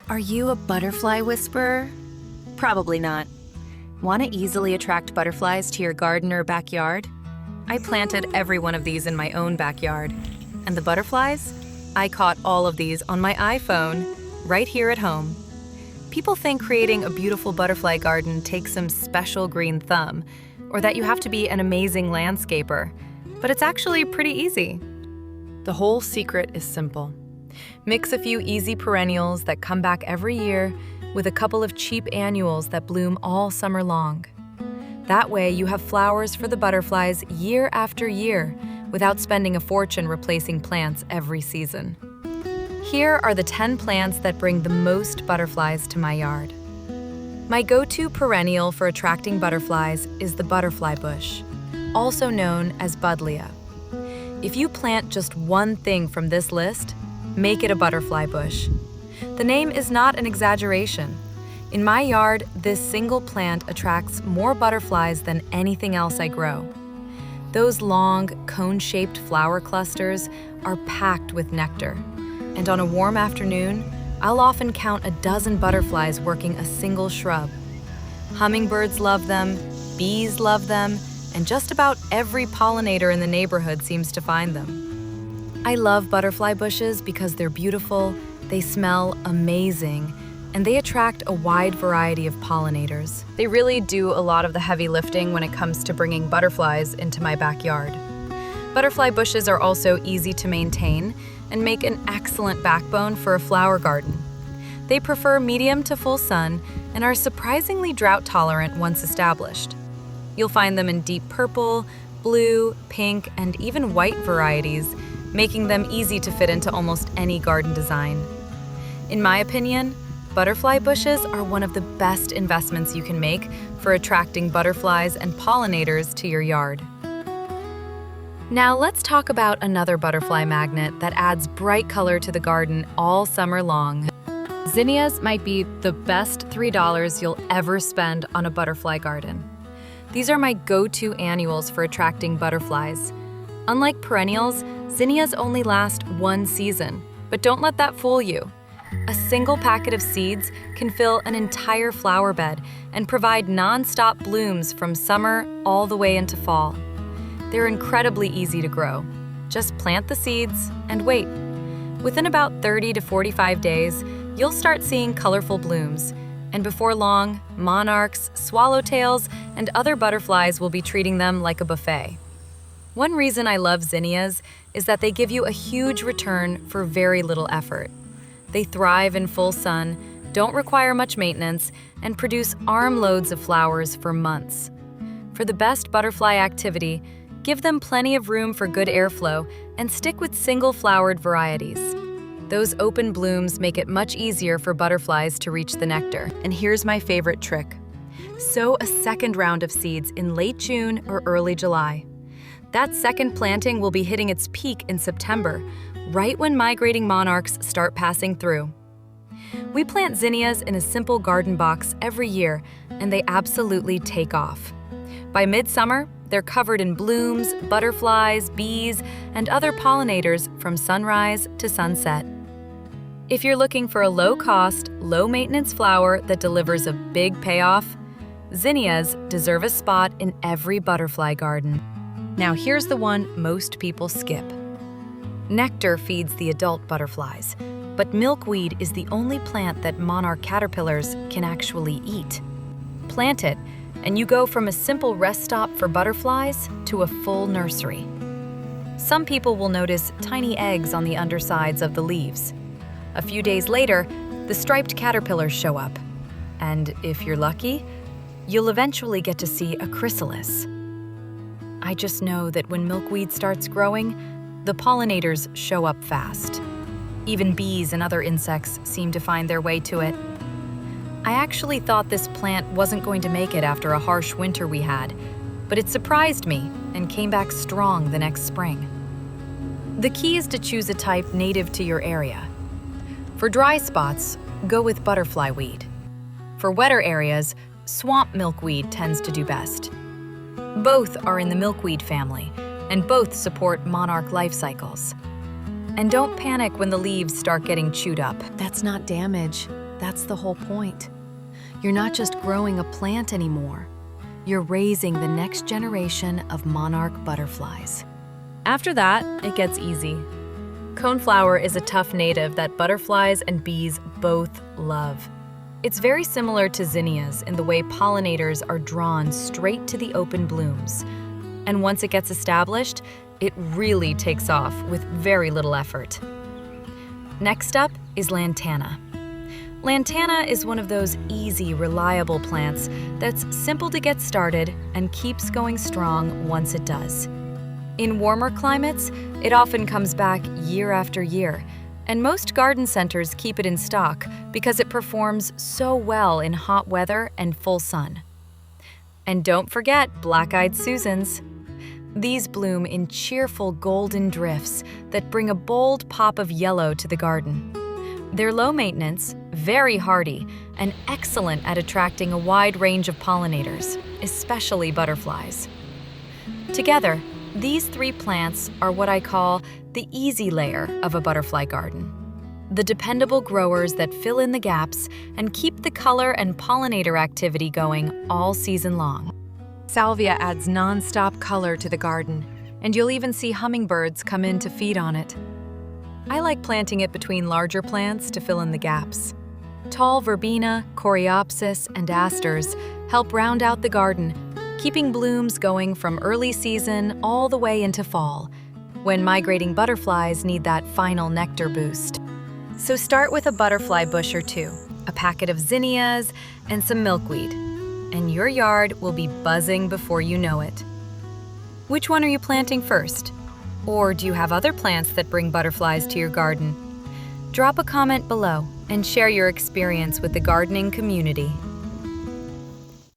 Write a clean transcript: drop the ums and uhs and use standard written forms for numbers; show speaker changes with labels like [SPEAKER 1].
[SPEAKER 1] Are you a butterfly whisperer? Probably not. Want to easily attract butterflies to your garden or backyard? I planted every one of these in my own backyard. And the butterflies? I caught all of these on my iPhone, right here at home. People think creating a beautiful butterfly garden takes some special green thumb, or that you have to be an amazing landscaper, but it's actually pretty easy. The whole secret is simple. Mix a few easy perennials that come back every year with a couple of cheap annuals that bloom all summer long. That way you have flowers for the butterflies year after year without spending a fortune replacing plants every season. Here are the 10 plants that bring the most butterflies to my yard. My go-to perennial for attracting butterflies is the butterfly bush, also known as buddleia. If you plant just one thing from this list, make it a butterfly bush. The name is not an exaggeration. In my yard, this single plant attracts more butterflies than anything else I grow. Those long, cone-shaped flower clusters are packed with nectar, and on a warm afternoon, I'll often count a dozen butterflies working a single shrub. Hummingbirds love them, bees love them, and just about every pollinator in the neighborhood seems to find them. I love butterfly bushes because they're beautiful, they smell amazing, and they attract a wide variety of pollinators. They really do a lot of the heavy lifting when it comes to bringing butterflies into my backyard. Butterfly bushes are also easy to maintain and make an excellent backbone for a flower garden. They prefer medium to full sun and are surprisingly drought tolerant once established. You'll find them in deep purple, blue, pink, and even white varieties, making them easy to fit into almost any garden design. In my opinion, butterfly bushes are one of the best investments you can make for attracting butterflies and pollinators to your yard. Now let's talk about another butterfly magnet that adds bright color to the garden all summer long. Zinnias might be the best $3 you'll ever spend on a butterfly garden. These are my go-to annuals for attracting butterflies. Unlike perennials, zinnias only last one season, but don't let that fool you. A single packet of seeds can fill an entire flower bed and provide non-stop blooms from summer all the way into fall. They're incredibly easy to grow. Just plant the seeds and wait. Within about 30 to 45 days, you'll start seeing colorful blooms, and before long, monarchs, swallowtails, and other butterflies will be treating them like a buffet. One reason I love zinnias is that they give you a huge return for very little effort. They thrive in full sun, don't require much maintenance, and produce armloads of flowers for months. For the best butterfly activity, give them plenty of room for good airflow and stick with single-flowered varieties. Those open blooms make it much easier for butterflies to reach the nectar. And here's my favorite trick. Sow a second round of seeds in late June or early July. That second planting will be hitting its peak in September, right when migrating monarchs start passing through. We plant zinnias in a simple garden box every year, and they absolutely take off. By midsummer, they're covered in blooms, butterflies, bees, and other pollinators from sunrise to sunset. If you're looking for a low-cost, low-maintenance flower that delivers a big payoff, zinnias deserve a spot in every butterfly garden. Now here's the one most people skip. Nectar feeds the adult butterflies, but milkweed is the only plant that monarch caterpillars can actually eat. Plant it, and you go from a simple rest stop for butterflies to a full nursery. Some people will notice tiny eggs on the undersides of the leaves. A few days later, the striped caterpillars show up, and if you're lucky, you'll eventually get to see a chrysalis. I just know that when milkweed starts growing, the pollinators show up fast. Even bees and other insects seem to find their way to it. I actually thought this plant wasn't going to make it after a harsh winter we had, but it surprised me and came back strong the next spring. The key is to choose a type native to your area. For dry spots, go with butterfly weed. For wetter areas, swamp milkweed tends to do best. Both are in the milkweed family, and both support monarch life cycles. And don't panic when the leaves start getting chewed up. That's not damage.
[SPEAKER 2] That's the whole point. You're not just growing a plant anymore. You're raising the next generation of monarch butterflies.
[SPEAKER 1] After that, it gets easy. Coneflower is a tough native that butterflies and bees both love. It's very similar to zinnias in the way pollinators are drawn straight to the open blooms. And once it gets established, it really takes off with very little effort. Next up is lantana. Lantana is one of those easy, reliable plants that's simple to get started and keeps going strong once it does. In warmer climates, it often comes back year after year, and most garden centers keep it in stock because it performs so well in hot weather and full sun. And don't forget black-eyed Susans. These bloom in cheerful golden drifts that bring a bold pop of yellow to the garden. They're low maintenance, very hardy, and excellent at attracting a wide range of pollinators, especially butterflies. Together, these three plants are what I call the easy layer of a butterfly garden. The dependable growers that fill in the gaps and keep the color and pollinator activity going all season long. Salvia adds non-stop color to the garden, and you'll even see hummingbirds come in to feed on it. I like planting it between larger plants to fill in the gaps. Tall verbena, coreopsis, and asters help round out the garden, keeping blooms going from early season all the way into fall, when migrating butterflies need that final nectar boost. So start with a butterfly bush or two, a packet of zinnias, and some milkweed, and your yard will be buzzing before you know it. Which one are you planting first? Or do you have other plants that bring butterflies to your garden? Drop a comment below and share your experience with the gardening community.